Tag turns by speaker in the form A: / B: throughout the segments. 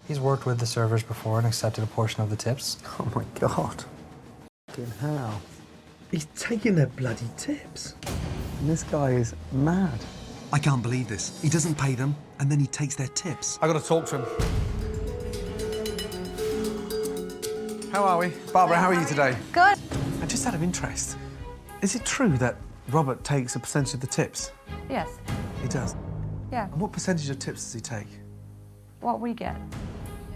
A: He's worked with the servers before and accepted a portion of the tips.
B: Oh my God. Fucking hell. He's taking their bloody tips. And this guy is mad.
C: I can't believe this. He doesn't pay them, and then he takes their tips.
D: I got to talk to him. How are we? Barbara, how are you today?
E: Good.
D: And just out of interest, is it true that Robert takes a percentage of the tips?
E: Yes.
D: He does?
E: Yeah.
D: And what percentage of tips does he take?
E: What we get.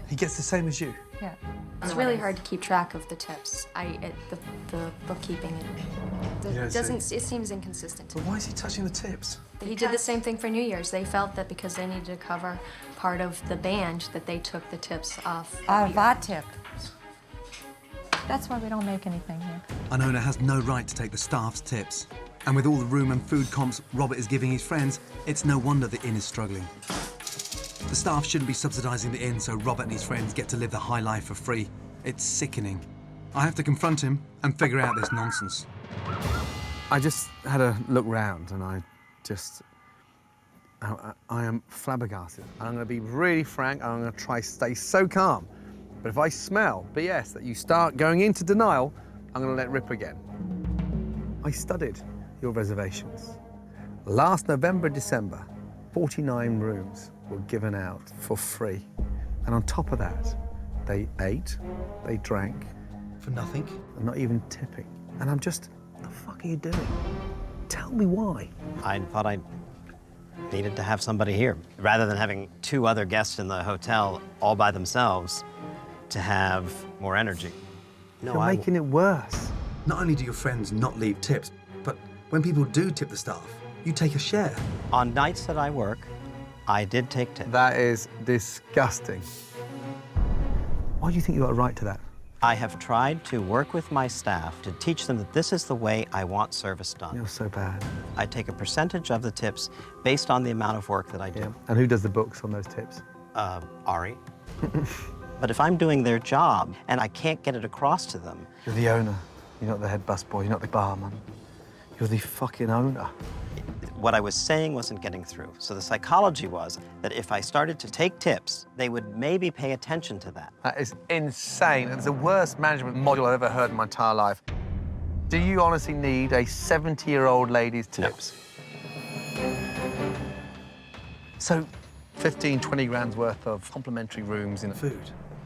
D: He gets the same as you?
E: Yeah.
F: It's really hard to keep track of the tips. The bookkeeping, it seems inconsistent to
D: But
F: me.
D: why is he touching the tips?
F: He did the same thing for New Year's. They felt that because they needed to cover part of the band, that they took the tips off.
E: Our tip. That's why we don't make anything here.
C: An owner has no right to take the staff's tips. And with all the room and food comps Robert is giving his friends, it's no wonder the inn is struggling. The staff shouldn't be subsidising the inn so Robert and his friends get to live the high life for free. It's sickening. I have to confront him and figure out this nonsense.
B: I just had a look round and I am flabbergasted. And I'm going to be really frank and I'm going to try to stay so calm. But if I smell BS that you start going into denial, I'm going to let rip again. I studied your reservations. Last November, December, 49 rooms were given out for free. And on top of that, they ate, they drank.
C: For nothing?
B: And not even tipping. And I'm just, what the fuck are you doing? Tell me why.
G: I thought I needed to have somebody here. Rather than having two other guests in the hotel all by themselves, to have more energy. No,
B: You're making it worse.
C: Not only do your friends not leave tips, but when people do tip the staff, you take a share.
G: On nights that I work, I did take tips.
B: That is disgusting. Why do you think you got a right to that?
G: I have tried to work with my staff to teach them that this is the way I want service done.
B: You're so bad.
G: I take a percentage of the tips based on the amount of work that I do.
B: Yeah. And who does the books on those tips?
G: Ari. But if I'm doing their job and I can't get it across to them...
B: You're the owner. You're not the head busboy. You're not the barman. You're the fucking owner.
G: What I was saying wasn't getting through. So the psychology was that if I started to take tips, they would maybe pay attention to that.
B: That is insane. It's the worst management module I've ever heard in my entire life. Do you honestly need a 70-year-old lady's tips? No. So, 15, 20 grand's worth of complimentary rooms in food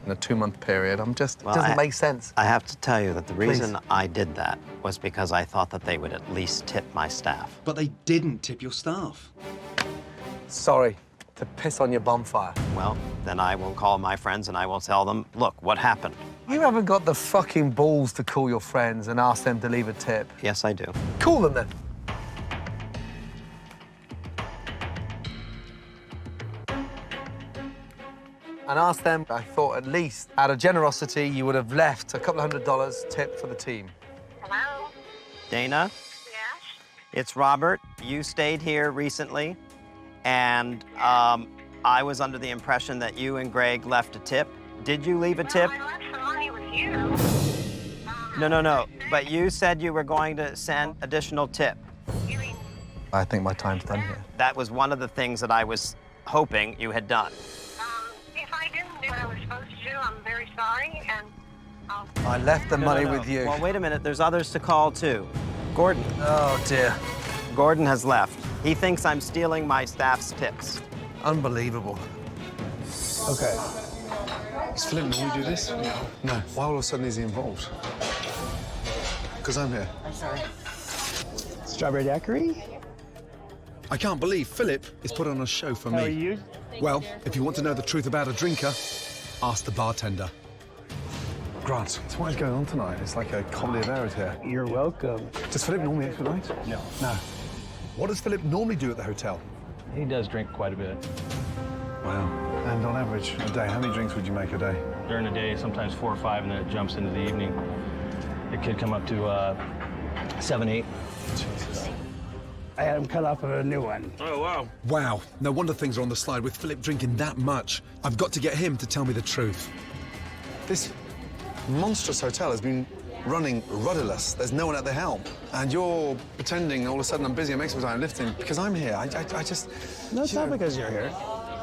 B: in a 2-month period. It doesn't make sense.
G: I have to tell you that the reason I did that was because I thought that they would at least tip my staff.
C: But they didn't tip your staff.
B: Sorry to piss on your bonfire.
G: Well, then I will call my friends and I will tell them, look, what happened?
B: You haven't got the fucking balls to call your friends and ask them to leave a tip.
G: Yes, I do.
B: Call them then. And ask them, I thought at least out of generosity, you would have left a couple of $100 tip for the team.
H: Hello?
G: Dana?
H: Yes?
G: It's Robert. You stayed here recently, and I was under the impression that you and Greg left a tip. Did you leave a tip?
H: I left some money with you.
G: No. But you said you were going to send additional tip.
H: You mean,
B: I think my time's done here.
G: That was one of the things that I was hoping you had done.
H: if I didn't do what I was supposed to do, I'm very sorry, and I'll...
B: I left the money
G: No.
B: with you.
G: Well, wait a minute. There's others to call, too. Gordon.
B: Oh, dear.
G: Gordon has left. He thinks I'm stealing my staff's tips.
B: Unbelievable.
D: OK. Does Philip normally do this? No. Why all of a sudden is he involved? Because I'm here.
I: I'm sorry. Strawberry daiquiri?
C: I can't believe Philip is put on a show for me.
I: How are you?
C: Well, if you want to know the truth about a drinker, ask the bartender.
D: Grant, so what is going on tonight? It's like a comedy of errors here.
I: You're welcome.
D: Does Philip normally expedite?
I: No.
D: No.
C: What does Philip normally do at the hotel?
I: He does drink quite a bit.
D: Wow. And on average, a day, how many drinks would you make a day?
I: During the day, sometimes 4 or 5, and then it jumps into the evening. It could come up to 7, 8.
D: Jesus.
J: I had him cut off of a new one.
I: Oh, wow.
C: Wow, no wonder things are on the slide with Philip drinking that much. I've got to get him to tell me the truth.
D: This monstrous hotel has been running rudderless. There's no one at the helm. And you're pretending all of a sudden I'm busy and make some time lifting because I'm here. I just...
J: No, it's not because you're here.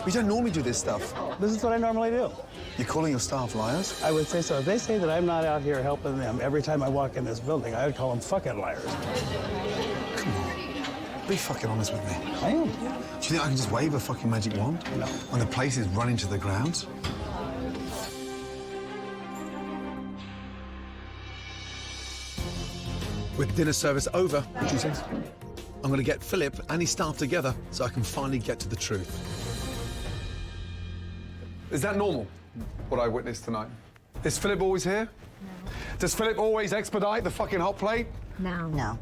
D: We don't normally do this stuff.
J: This is what I normally do.
D: You're calling your staff liars?
J: I would say so. If they say that I'm not out here helping them every time I walk in this building, I would call them fucking liars.
D: Come on. Be fucking honest with me.
J: I am.
D: Do you think I can just wave a fucking magic wand?
J: No.
D: When the place is running to the ground? With dinner service over, what do you think? I'm going to get Philip and his staff together so I can finally get to the truth.
B: Is that normal, what I witnessed tonight? Is Philip always here? No. Does Philip always expedite the fucking hot plate?
F: No.
K: No.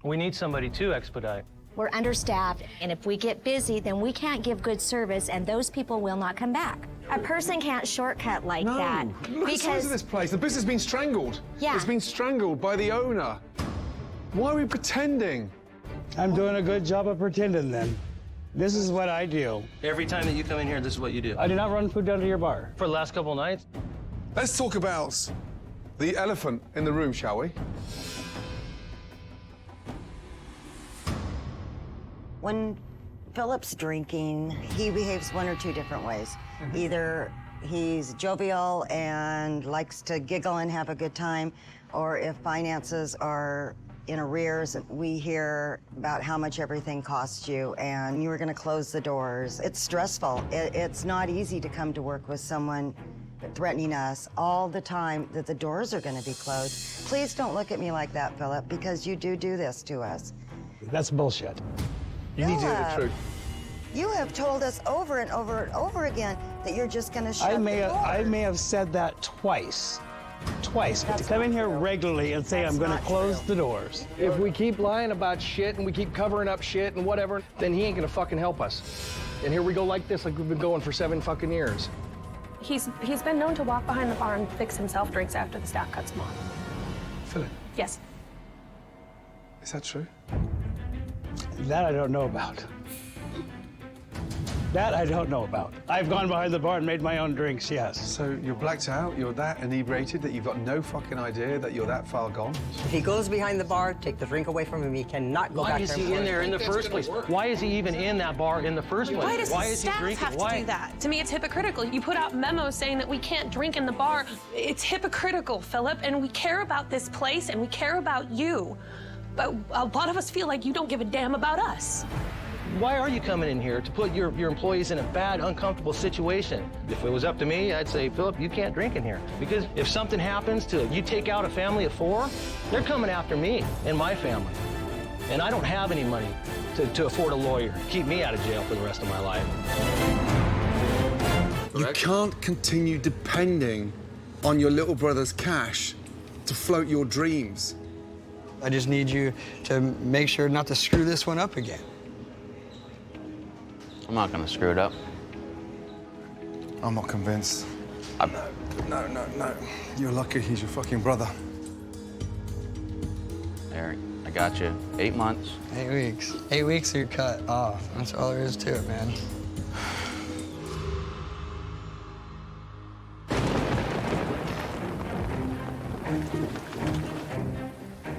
I: We need somebody to expedite.
K: We're understaffed, and if we get busy, then we can't give good service, and those people will not come back. A person can't shortcut like that.
B: Look at the size of this place. The business has been strangled.
K: Yeah.
B: It's been strangled by the owner. Why are we pretending?
J: I'm doing a good job of pretending then. This is what I do.
I: Every time that you come in here, this is what you do.
J: I do not run food down to your bar.
I: For the last couple of nights?
B: Let's talk about the elephant in the room, shall we?
L: When Philip's drinking, he behaves one or two different ways. Either he's jovial and likes to giggle and have a good time, or if finances are in arrears, we hear about how much everything costs you and you were going to close the doors. It's stressful. It's not easy to come to work with someone threatening us all the time that the doors are going to be closed. Please don't look at me like that, Philip, because you do this to us.
J: That's bullshit.
B: You need to hear the truth.
L: You have told us over and over and over again that you're just going to shut
J: I
L: the door.
J: may have said that twice. But to come in here regularly and say I'm going to close the doors.
M: If we keep lying about shit and we keep covering up shit and whatever, then he ain't gonna fucking help us. And here we go like this, like we've been going for 7 fucking years.
N: He's been known to walk behind the bar and fix himself drinks after the staff cuts him off.
B: Philip,
N: Yes.
B: is that true?
J: That I don't know about. That I don't know about. I've gone behind the bar and made my own drinks, yes.
B: So you're blacked out, you're that inebriated that you've got no fucking idea that you're that far gone?
O: If he goes behind the bar, take the drink away from him, he cannot go back
I: Why
O: there.
I: is he in there in the first place? Why is he even in that bar in the first place?
N: Why does
I: Why
N: the
I: is he
N: staff
I: drinking?
N: have to do that? To me, it's hypocritical. You put out memos saying that we can't drink in the bar. It's hypocritical, Philip, and we care about this place and we care about you. But a lot of us feel like you don't give a damn about us.
I: Why are you coming in here to put your employees in a bad, uncomfortable situation? If it was up to me, I'd say, Philip, you can't drink in here. Because if something happens to you take out a family of 4, they're coming after me and my family. And I don't have any money to afford a lawyer to keep me out of jail for the rest of my life.
B: You can't continue depending on your little brother's cash to float your dreams.
O: I just need you to make sure not to screw this one up again.
P: I'm not gonna screw it up.
B: I'm not convinced. No. You're lucky he's your fucking brother.
P: Eric, I got you. 8 months.
O: 8 weeks. 8 weeks or you're cut off. That's all there is to it, man.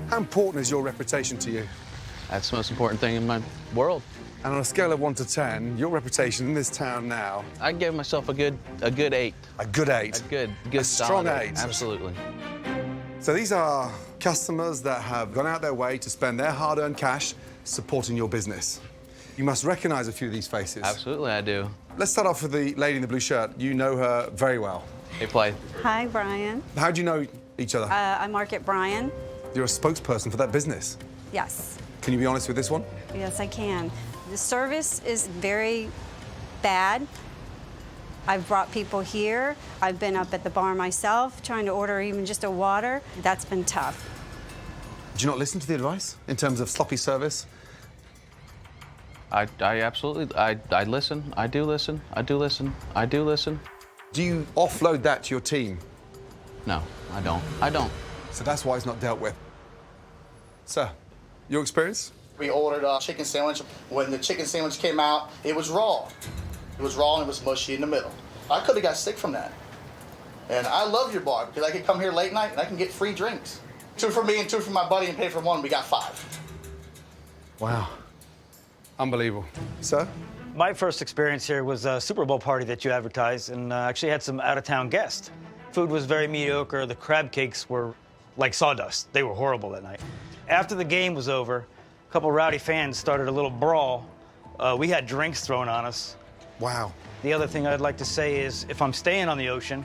B: How important is your reputation to you?
P: That's the most important thing in my world.
B: And on a scale of 1 to 10, your reputation in this town now?
P: I'd give myself a good 8.
B: A good 8?
P: A good
B: strong
P: solid
B: 8?
P: Absolutely.
B: So these are customers that have gone out their way to spend their hard-earned cash supporting your business. You must recognize a few of these faces.
P: Absolutely, I do.
B: Let's start off with the lady in the blue shirt. You know her very well.
P: Hey, Play.
Q: Hi, Brian.
B: How do you know each other?
Q: I market Brian.
B: You're a spokesperson for that business.
Q: Yes.
B: Can you be honest with this one?
Q: Yes, I can. The service is very bad. I've brought people here. I've been up at the bar myself trying to order even just a water. That's been tough.
B: Do you not listen to the advice in terms of sloppy service?
P: I absolutely, I listen. I do listen. I do listen. I do listen.
B: Do you offload that to your team?
P: No, I don't. I don't.
B: So that's why it's not dealt with. Sir, your experience?
R: We ordered a chicken sandwich. When the chicken sandwich came out, it was raw. It was raw and it was mushy in the middle. I could have got sick from that. And I love your bar because I could come here late night and I can get free drinks. 2 for me and 2 for my buddy and pay for 1. We got 5.
B: Wow. Unbelievable. Sir,
S: My first experience here was a Super Bowl party that you advertised, and actually had some out-of-town guests. Food was very mediocre. The crab cakes were like sawdust. They were horrible that night. After the game was over, a couple rowdy fans started a little brawl. We had drinks thrown on us.
D: Wow.
S: The other thing I'd like to say is, if I'm staying on the ocean,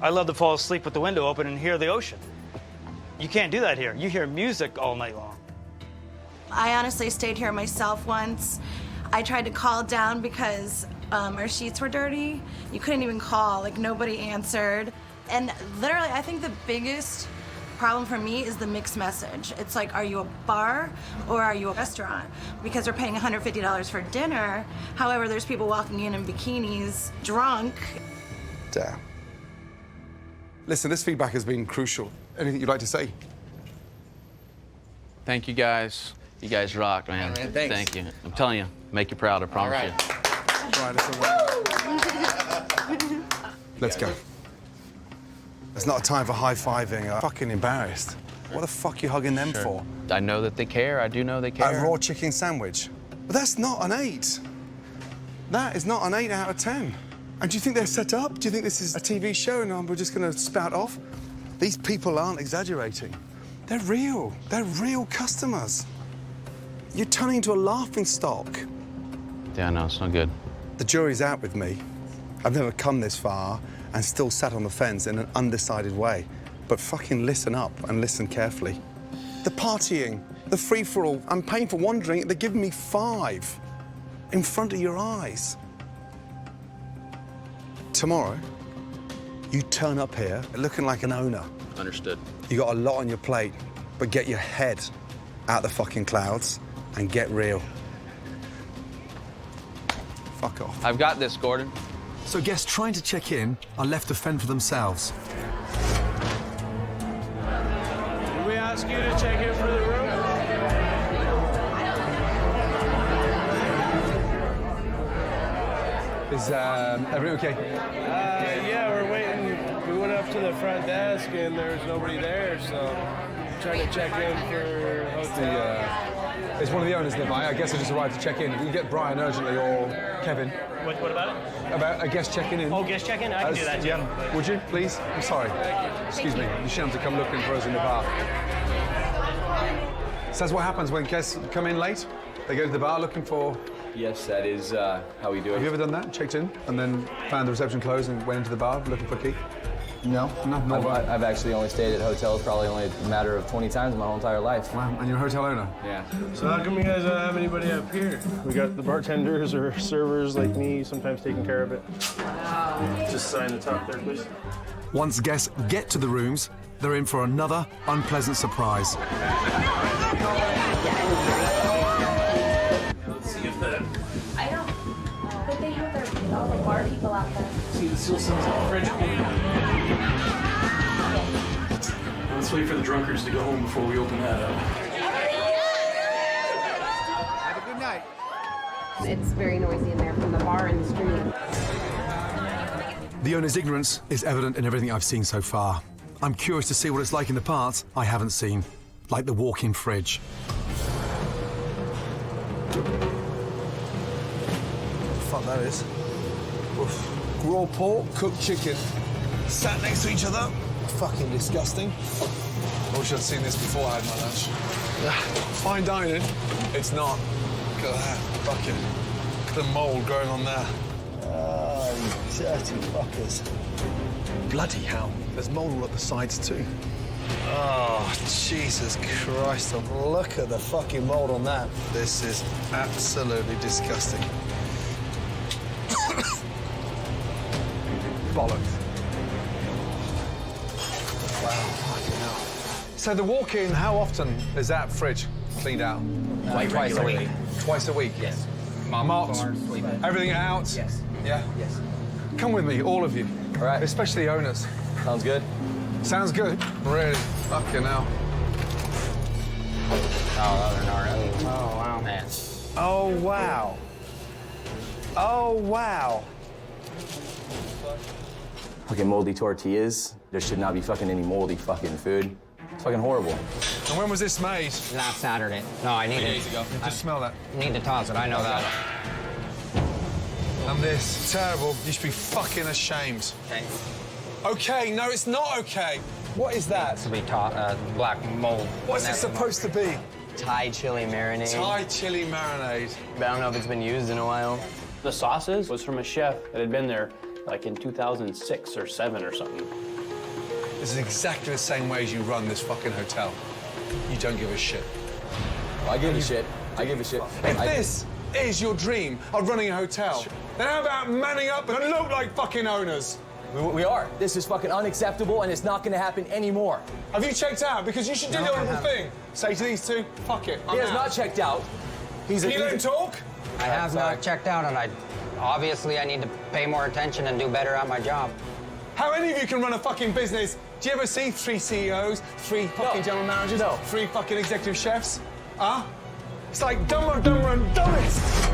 S: I love to fall asleep with the window open and hear the ocean. You can't do that here. You hear music all night long.
T: I honestly stayed here myself once. I tried to call down because our sheets were dirty. You couldn't even call, like nobody answered. And literally, I think the biggest problem for me is the mixed message. It's like, are you a bar or are you a restaurant? Because we're paying $150 for dinner. However, there's people walking in bikinis, drunk.
D: Damn. Listen, this feedback has been crucial. Anything you'd like to say?
P: Thank you, guys. You guys rock, man.
R: Man, thanks.
P: Thank you. I'm telling you, make you proud, I promise
R: right.
P: you.
D: Let's go. It's not a time for high-fiving. I'm fucking embarrassed. What the fuck are you hugging them for?
P: I know that they care. I do know they care.
D: A raw chicken sandwich. But that's not an 8. That is not an 8 out of 10. And do you think they're set up? Do you think this is a TV show and we're just going to spout off? These people aren't exaggerating. They're real. They're real customers. You're turning into a laughingstock.
P: Yeah, no, it's not good.
D: The jury's out with me. I've never come this far and still sat on the fence in an undecided way. But fucking listen up and listen carefully. The partying, the free-for-all, I'm paying for one drink, they're giving me 5 in front of your eyes. Tomorrow, you turn up here looking like an owner.
P: Understood.
D: You got a lot on your plate, but get your head out the fucking clouds and get real. Fuck off.
P: I've got this, Gordon.
C: So guests trying to check in are left to fend for themselves.
J: Did we ask you to check in for the room?
D: Is everything okay?
J: Yeah, we're waiting. We went up to the front desk and there was nobody there, so trying to check in for hotel.
D: It's one of the owners nearby. I guess I just arrived to check in. If you can get Brian urgently or Kevin.
J: What about it?
D: About a guest checking in.
J: Oh, guest check-in? I can do that, Jim.
D: Yeah. Would you, please? I'm sorry. Excuse me. You shouldn't have to come looking for us in the bar. So that's what happens when guests come in late. They go to the bar looking for...
U: Yes, that is how we do it.
D: Have you ever done that? Checked in and then found the reception closed and went into the bar looking for a key?
U: No. I've actually only stayed at hotels probably only a matter of 20 times in my whole entire life.
D: Wow, and you're a hotel owner?
U: Yeah.
J: So how come you guys don't have anybody up here? We got the bartenders or servers like me sometimes taking care of it. Just sign the top there, please.
C: Once guests get to the rooms, they're in for another unpleasant surprise.
J: Let's see if that...
F: I don't. But they have all the bar people out there.
J: See, the seal sounds like French. Let's wait for the drunkards to go home before we open that up.
B: Have a good night.
V: It's very noisy in there from the bar and the street.
C: The owner's ignorance is evident in everything I've seen so far. I'm curious to see what it's like in the parts I haven't seen, like the walk-in fridge.
D: Fuck that is. Oof. Raw pork, cooked chicken, sat next to each other. Fucking disgusting. I wish I'd seen this before I had my lunch. Fine dining. It's not. Look at that. Fucking. Look at the mould growing on there. Oh, you dirty fuckers. Bloody hell. There's mould all up the sides too. Oh, Jesus Christ. Look at the fucking mould on that. This is absolutely disgusting. Bollocks. Wow, fucking hell. So the walk-in, how often is that fridge cleaned out?
U: Twice a week.
D: Twice a week?
U: Yes.
D: Marked? Everything out?
U: Yes.
D: Yeah?
U: Yes.
D: Come with me, all of you.
U: All right.
D: Especially the owners.
U: Sounds good.
D: Sounds good? Really? Fucking hell.
U: Oh, those are gnarly.
J: Oh, wow.
U: Man.
B: Oh, wow. Oh, wow.
U: Fucking moldy tortillas. There should not be fucking any moldy fucking food. It's fucking horrible.
D: And when was this made?
U: Last Saturday. No, I need it.
D: 3 days ago. Just smell that.
U: Need to toss it, I know that.
D: And this, terrible. You should be fucking ashamed.
S: Okay.
D: Okay, no, it's not okay. What is that?
S: This will be black mold.
D: What's it supposed to be?
A: Thai chili marinade.
D: Thai chili marinade.
A: But I don't know if it's been used in a while.
E: The sauces was from a chef that had been there like in 2006 or 7 or something.
D: This is exactly the same way as you run this fucking hotel. You don't give a shit.
U: I give a shit. I give a shit.
D: If this is your dream of running a hotel, then how about manning up and look like fucking owners?
U: We are. This is fucking unacceptable, and it's not going to happen anymore.
D: Have you checked out? Because you should do the honourable thing. Say to these two, fuck it, I'm
U: He has
D: out.
U: not checked out.
D: Can you let him talk?
W: I have not checked out, and obviously I need to pay more attention and do better at my job.
D: How many of you can run a fucking business? Do you ever see 3 CEOs, 3 fucking general managers, 3 fucking executive chefs? Huh? It's like dumber and dumber and dumbest.